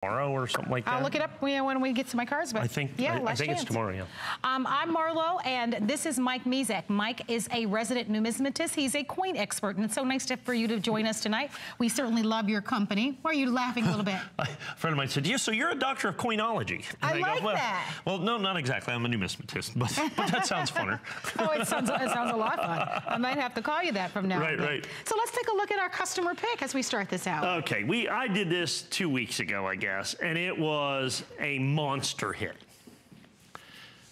tomorrow or something like that. I'll look it up when we get to my cards. But I think it's tomorrow, yeah. I'm Marlo, and this is Mike Mezek. Mike is a resident numismatist. He's a coin expert, and it's so nice for you to join us tonight. We certainly love your company. Why are you laughing a little bit? A friend of mine said, so you're a doctor of coinology. I like that. Well, no, not exactly. I'm a numismatist, but that sounds funner. Oh, it sounds a lot fun. I might have to call you that from now on. Right. So let's take a look at our customer pick as we start this out. Okay, I did this 2 weeks ago, I guess, and it was a monster hit.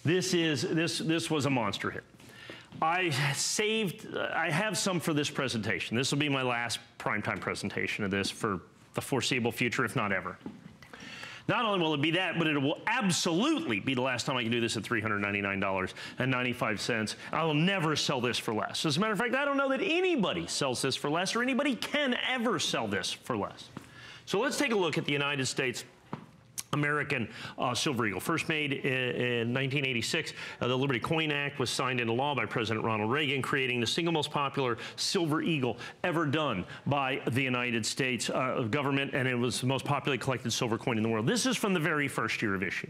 This was a monster hit. I have some for this presentation. This will be my last primetime presentation of this for the foreseeable future, if not ever. Not only will it be that, but it will absolutely be the last time I can do this at $399.95. I will never sell this for less. As a matter of fact, I don't know that anybody sells this for less, or anybody can ever sell this for less. So let's take a look at the United States American Silver Eagle, first made in 1986. The Liberty Coin Act was signed into law by President Ronald Reagan, creating the single most popular Silver Eagle ever done by the United States government, and it was the most popularly collected silver coin in the world. This is from the very first year of issue.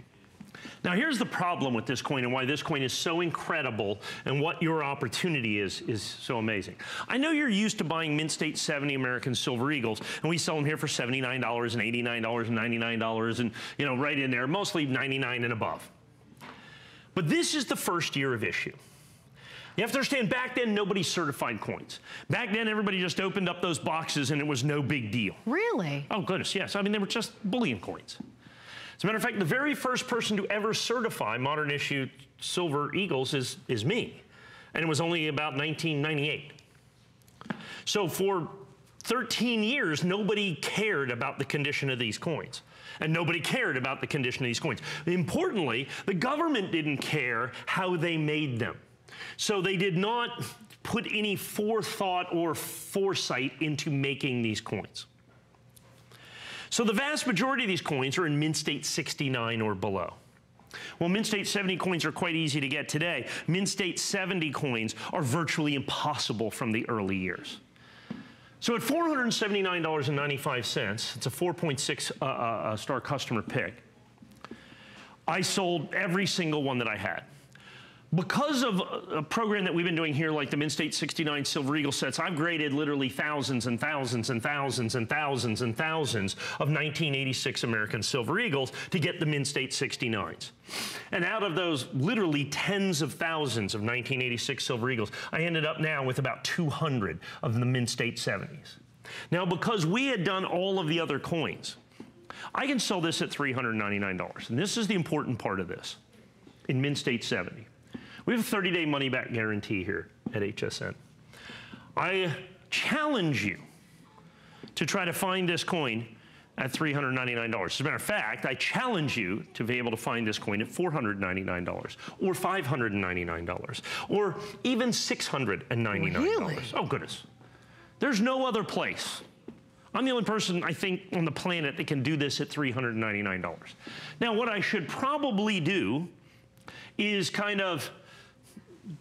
Now, here's the problem with this coin and why this coin is so incredible and what your opportunity is so amazing. I know you're used to buying Mint State 70 American Silver Eagles, and we sell them here for $79 and $89 and $99 and, right in there, mostly $99 and above. But this is the first year of issue. You have to understand, back then, nobody certified coins. Back then, everybody just opened up those boxes and it was no big deal. Really? Oh, goodness, yes. I mean, they were just bullion coins. As a matter of fact, the very first person to ever certify modern issue Silver Eagles is me. And it was only about 1998. So for 13 years, nobody cared about the condition of these coins. And nobody cared about the condition of these coins. Importantly, the government didn't care how they made them. So they did not put any forethought or foresight into making these coins. So the vast majority of these coins are in Mint State 69 or below. Well, Mint State 70 coins are quite easy to get today. Mint State 70 coins are virtually impossible from the early years. So at $479.95, it's a 4.6 star customer pick, I sold every single one that I had. Because of a program that we've been doing here, like the Mint State 69 Silver Eagle sets, I've graded literally thousands and thousands and thousands and thousands and thousands of 1986 American Silver Eagles to get the Mint State 69s. And out of those literally tens of thousands of 1986 Silver Eagles, I ended up now with about 200 of the Mint State 70s. Now, because we had done all of the other coins, I can sell this at $399. And this is the important part of this in Mint State 70. We have a 30-day money-back guarantee here at HSN. I challenge you to try to find this coin at $399. As a matter of fact, I challenge you to be able to find this coin at $499 or $599 or even $699. Really? Oh, goodness. There's no other place. I'm the only person, I think, on the planet that can do this at $399. Now, what I should probably do is kind of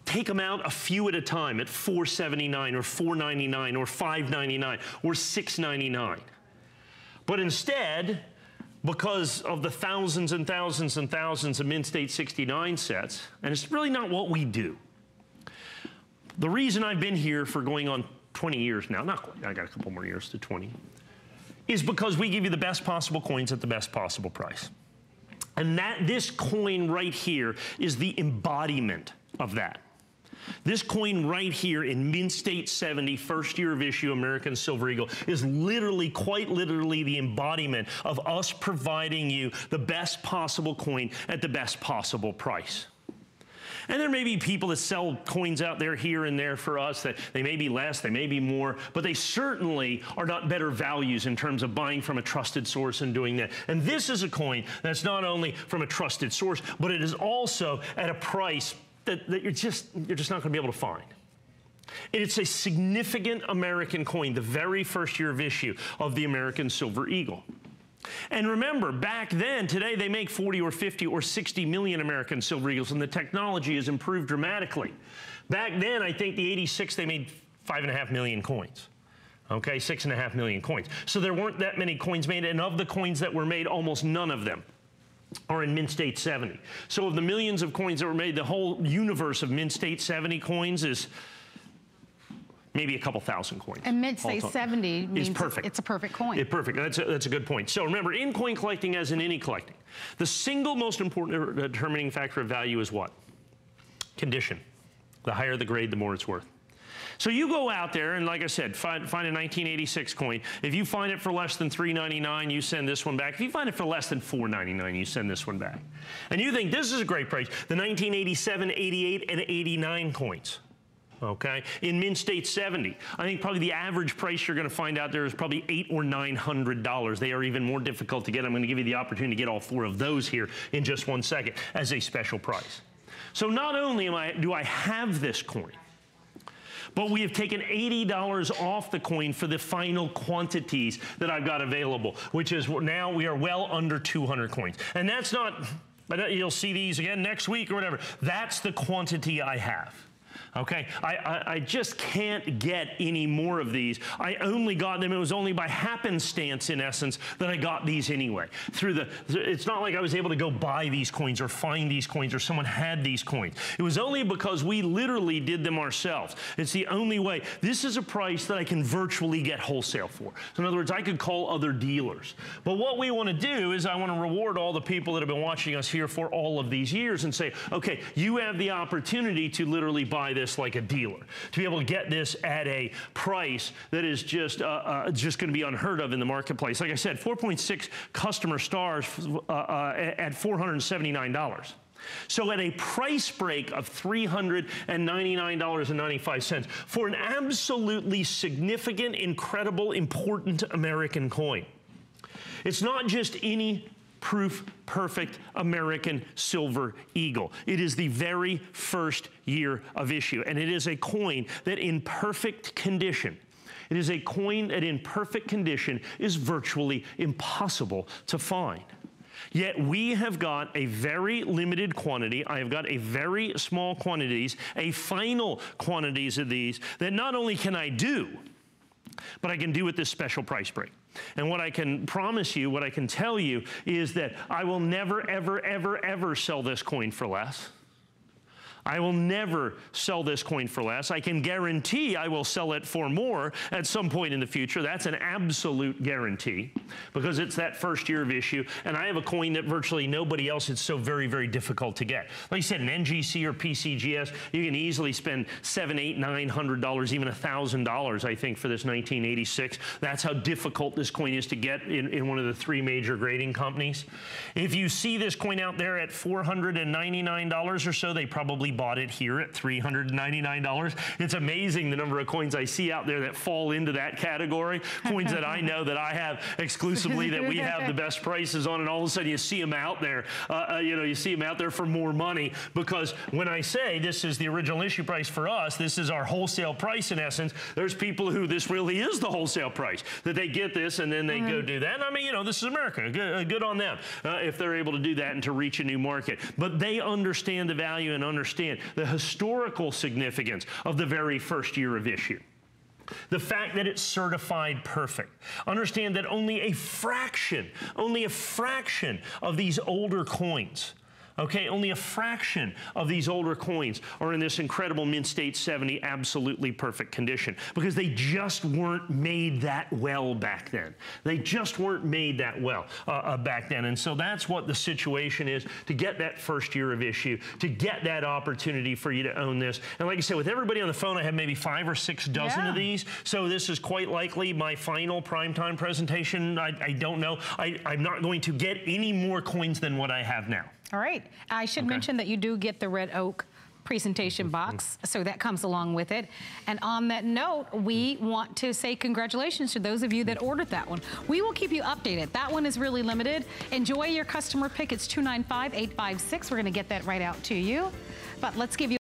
take them out a few at a time at $479 or $499 or $599 or $699. But instead, because of the thousands and thousands and thousands of Mint State 69 sets, and it's really not what we do. The reason I've been here for going on 20 years now, not quite, I got a couple more years to 20, is because we give you the best possible coins at the best possible price. And this coin right here is the embodiment of that. This coin right here in Mint State 70, first year of issue American Silver Eagle, is literally, quite literally, the embodiment of us providing you the best possible coin at the best possible price. And there may be people that sell coins out there here and there for us that they may be less, they may be more, but they certainly are not better values in terms of buying from a trusted source and doing that. And this is a coin that's not only from a trusted source, but it is also at a price that you're just not going to be able to find. It's a significant American coin, the very first year of issue of the American Silver Eagle. And remember, back then, today they make 40 or 50 or 60 million American Silver Eagles, and the technology has improved dramatically. Back then, I think the 86, they made 5.5 million coins. Okay, 6.5 million coins. So there weren't that many coins made, and of the coins that were made, almost none of them are in Mint State 70. So of the millions of coins that were made, the whole universe of Mint State 70 coins is maybe a couple thousand coins. And Mint State 70 means perfect. It's a perfect coin. It's perfect. That's a good point. So remember, in coin collecting, as in any collecting, the single most important determining factor of value is what? Condition. The higher the grade, the more it's worth. So you go out there and, like I said, find a 1986 coin. If you find it for less than $3.99, you send this one back. If you find it for less than $4.99, you send this one back. And you think this is a great price. The 1987, 88, and 89 coins. Okay, in Mint State 70, I think probably the average price you're going to find out there is probably $800 or $900. They are even more difficult to get. I'm going to give you the opportunity to get all 4 of those here in just 1 second as a special price. So not only do I have this coin, but we have taken $80 off the coin for the final quantities that I've got available, which is now we are well under 200 coins. And that's not, but you'll see these again next week or whatever. That's the quantity I have. Okay, I just can't get any more of these. I only got them, it was only by happenstance, in essence, that I got these anyway. It's not like I was able to go buy these coins or find these coins or someone had these coins. It was only because we literally did them ourselves. It's the only way. This is a price that I can virtually get wholesale for. So in other words, I could call other dealers. But what we want to do is I want to reward all the people that have been watching us here for all of these years and say, okay, you have the opportunity to literally buy this like a dealer, to be able to get this at a price that is just going to be unheard of in the marketplace. Like I said, 4.6 customer stars at $479. So at a price break of $399.95 for an absolutely significant, incredible, important American coin. It's not just any proof perfect American Silver Eagle. It is the very first year of issue, and it is a coin that in perfect condition, it is a coin that in perfect condition is virtually impossible to find. Yet we have got a very limited quantity. I have got a very small quantities, a final quantities of these that not only can I do, but I can do with this special price break. And what I can promise you, what I can tell you, is that I will never, ever, ever, ever sell this coin for less. I will never sell this coin for less. I can guarantee I will sell it for more at some point in the future. That's an absolute guarantee because it's that first year of issue. And I have a coin that virtually nobody else, it's so very, very difficult to get. Like you said, an NGC or PCGS, you can easily spend $700, $800, $900, even $1,000, I think, for this 1986. That's how difficult this coin is to get in one of the 3 major grading companies. If you see this coin out there at $499 or so, they probably bought it here at $399. It's amazing the number of coins I see out there that fall into that category. Coins that I know that I have exclusively that we have the best prices on, and all of a sudden you see them out there. You see them out there for more money, because when I say this is the original issue price for us, this is our wholesale price in essence, there's people who this really is the wholesale price, that they get this and then they go do that. And I mean, this is America. Good on them if they're able to do that and to reach a new market. But they understand the value and understand the historical significance of the very first year of issue. The fact that it's certified perfect. Understand that only a fraction of these older coins, okay, only a fraction of these older coins are in this incredible Mint State 70 absolutely perfect condition, because they just weren't made that well back then. They just weren't made that well back then. And so that's what the situation is, to get that first year of issue, to get that opportunity for you to own this. And like I said, with everybody on the phone, I have maybe 5 or 6 dozen of these. So this is quite likely my final primetime presentation. I don't know. I'm not going to get any more coins than what I have now. All right. I should mention that you do get the red oak presentation box, so that comes along with it. And on that note, we want to say congratulations to those of you that ordered that one. We will keep you updated. That one is really limited. Enjoy your customer pick. It's 295-856. We're going to get that right out to you. But let's give you